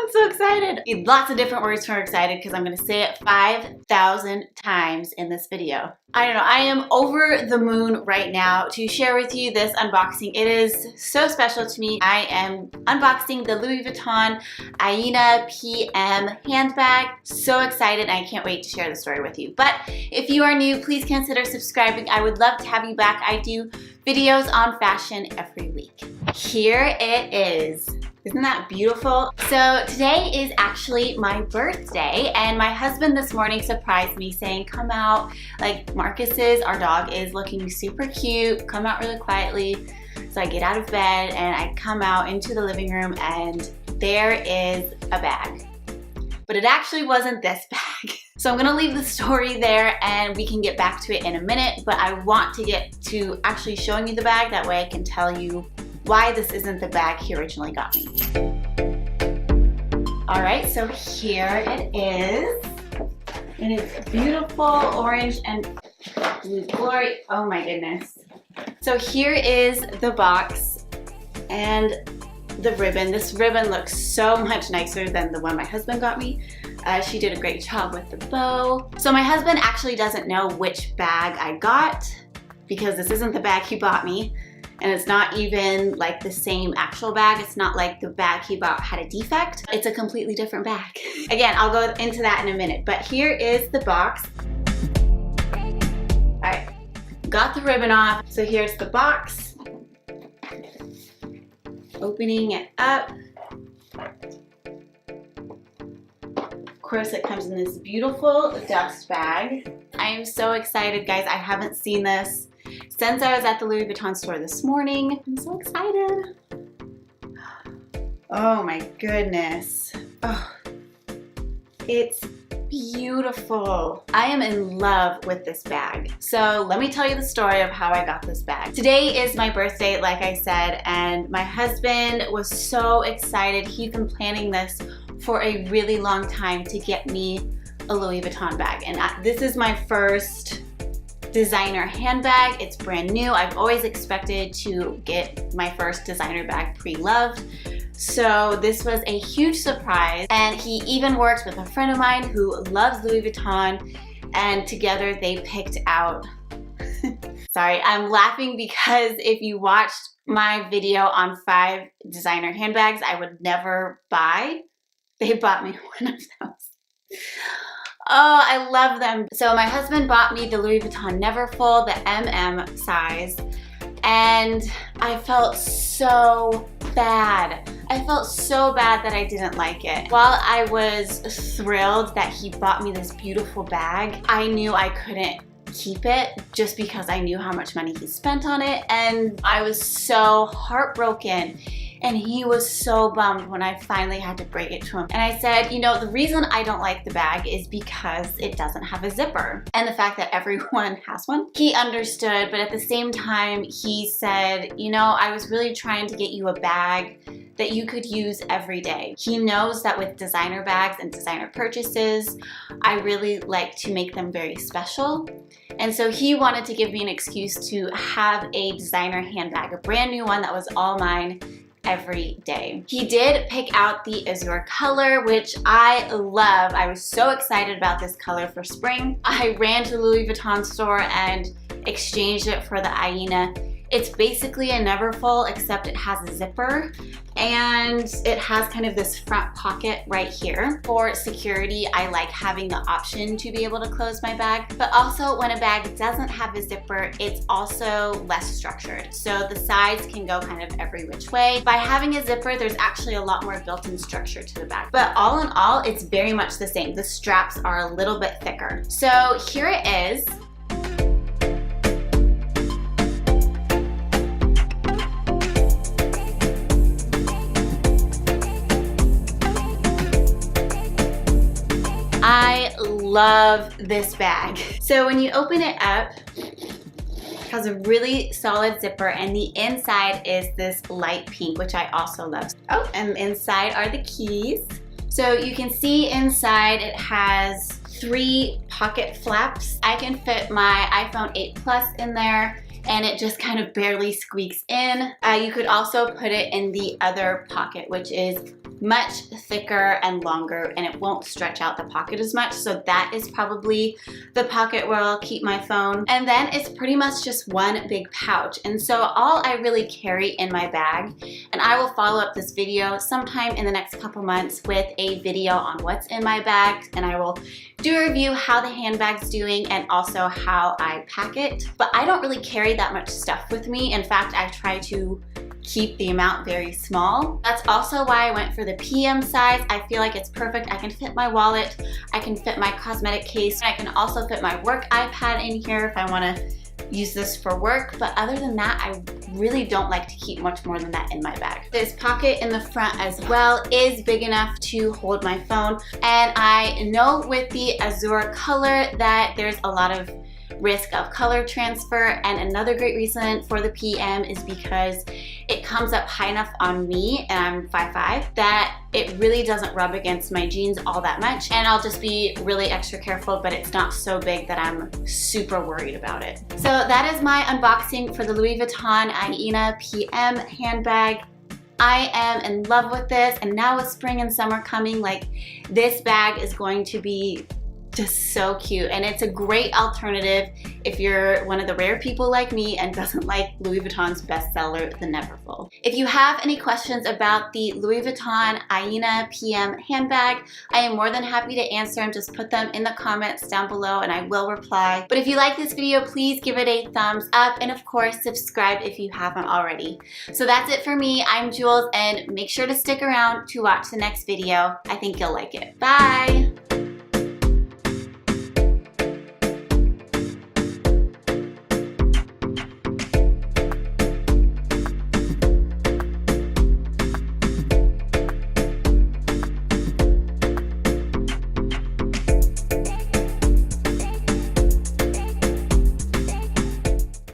I'm so excited. Lots of different words for excited because I'm gonna say it 5,000 times in this video. I don't know, I am over the moon right now to share with you this unboxing. It is so special to me. I am unboxing the Louis Vuitton Iena PM handbag. So excited, and I can't wait to share the story with you. But if you are new, please consider subscribing. I would love to have you back. I do videos on fashion every week. Here it is. Isn't that beautiful? So today is actually my birthday, and my husband this morning surprised me saying, come out, like Marcus's, our dog, is looking super cute, come out really quietly. So I get out of bed and I come out into the living room and there is a bag. But it actually wasn't this bag. So I'm gonna leave the story there and we can get back to it in a minute, but I want to get to actually showing you the bag, that way I can tell you why this isn't the bag he originally got me. All right, so here it is. It is beautiful orange and blue glory. Oh my goodness. So here is the box and the ribbon. This ribbon looks so much nicer than the one my husband got me. She did a great job with the bow. So my husband actually doesn't know which bag I got because this isn't the bag he bought me. And it's not even like the same actual bag. It's not like the bag he bought had a defect. It's a completely different bag. Again, I'll go into that in a minute, but here is the box. All right, got the ribbon off. So here's the box. Opening it up. Of course, it comes in this beautiful dust bag. I am so excited, guys. I haven't seen this since I was at the Louis Vuitton store this morning. I'm so excited. Oh my goodness. Oh, it's beautiful. I am in love with this bag. So let me tell you the story of how I got this bag. Today is my birthday, like I said, and my husband was so excited. He's been planning this for a really long time to get me a Louis Vuitton bag. And this is my first designer handbag. It's brand new. I've always expected to get my first designer bag pre-loved. So this was a huge surprise. And he even works with a friend of mine who loves Louis Vuitton, and together they picked out, sorry, I'm laughing because if you watched my video on 5 designer handbags I would never buy, they bought me one of those. Oh, I love them. So my husband bought me the Louis Vuitton Neverfull, the MM size, and I felt so bad. I felt so bad that I didn't like it. While I was thrilled that he bought me this beautiful bag, I knew I couldn't keep it just because I knew how much money he spent on it, and I was so heartbroken. And he was so bummed when I finally had to break it to him. And I said, you know, the reason I don't like the bag is because it doesn't have a zipper. And the fact that everyone has one. He understood, but at the same time, he said, you know, I was really trying to get you a bag that you could use every day. He knows that with designer bags and designer purchases, I really like to make them very special. And so he wanted to give me an excuse to have a designer handbag, a brand new one that was all mine, every day. He did pick out the azur color, which I love. I was so excited about this color for spring. I ran to the Louis Vuitton store and exchanged it for the Iena. It's basically a Neverfull, except it has a zipper and it has kind of this front pocket right here. For security, I like having the option to be able to close my bag, but also when a bag doesn't have a zipper, it's also less structured. So the sides can go kind of every which way. By having a zipper, there's actually a lot more built-in structure to the bag. But all in all, it's very much the same. The straps are a little bit thicker. So here it is. I love this bag. So when you open it up, it has a really solid zipper, and the inside is this light pink, which I also love. Oh, and inside are the keys. So you can see inside it has 3 pocket flaps. I can fit my iPhone 8 Plus in there, and it just kind of barely squeaks in. You could also put it in the other pocket, which is much thicker and longer, and it won't stretch out the pocket as much. So that is probably the pocket where I'll keep my phone. And then it's pretty much just one big pouch. And so all I really carry in my bag, and I will follow up this video sometime in the next couple months with a video on what's in my bag, and I will do a review how the handbag's doing and also how I pack it. But I don't really carry that much stuff with me. In fact, I try to keep the amount very small. That's also why I went for the PM size. I feel like it's perfect. I can fit my wallet, I can fit my cosmetic case, I can also fit my work iPad in here if I want to use this for work. But other than that, I really don't like to keep much more than that in my bag. This pocket in the front as well is big enough to hold my phone. And I know with the azur color that there's a lot of risk of color transfer, and another great reason for the PM is because it comes up high enough on me, and I'm 5'5", that it really doesn't rub against my jeans all that much, and I'll just be really extra careful, but it's not so big that I'm super worried about it. So that is my unboxing for the Louis Vuitton Iena PM handbag. I am in love with this, and now with spring and summer coming, like, this bag is going to be just so cute, and it's a great alternative if you're one of the rare people like me and doesn't like Louis Vuitton's bestseller, the Neverfull. If you have any questions about the Louis Vuitton Iena PM handbag, I am more than happy to answer them. Just put them in the comments down below and I will reply. But if you like this video, please give it a thumbs up, and of course subscribe if you haven't already. So that's it for me. I'm Jules, and make sure to stick around to watch the next video. I think you'll like it. Bye!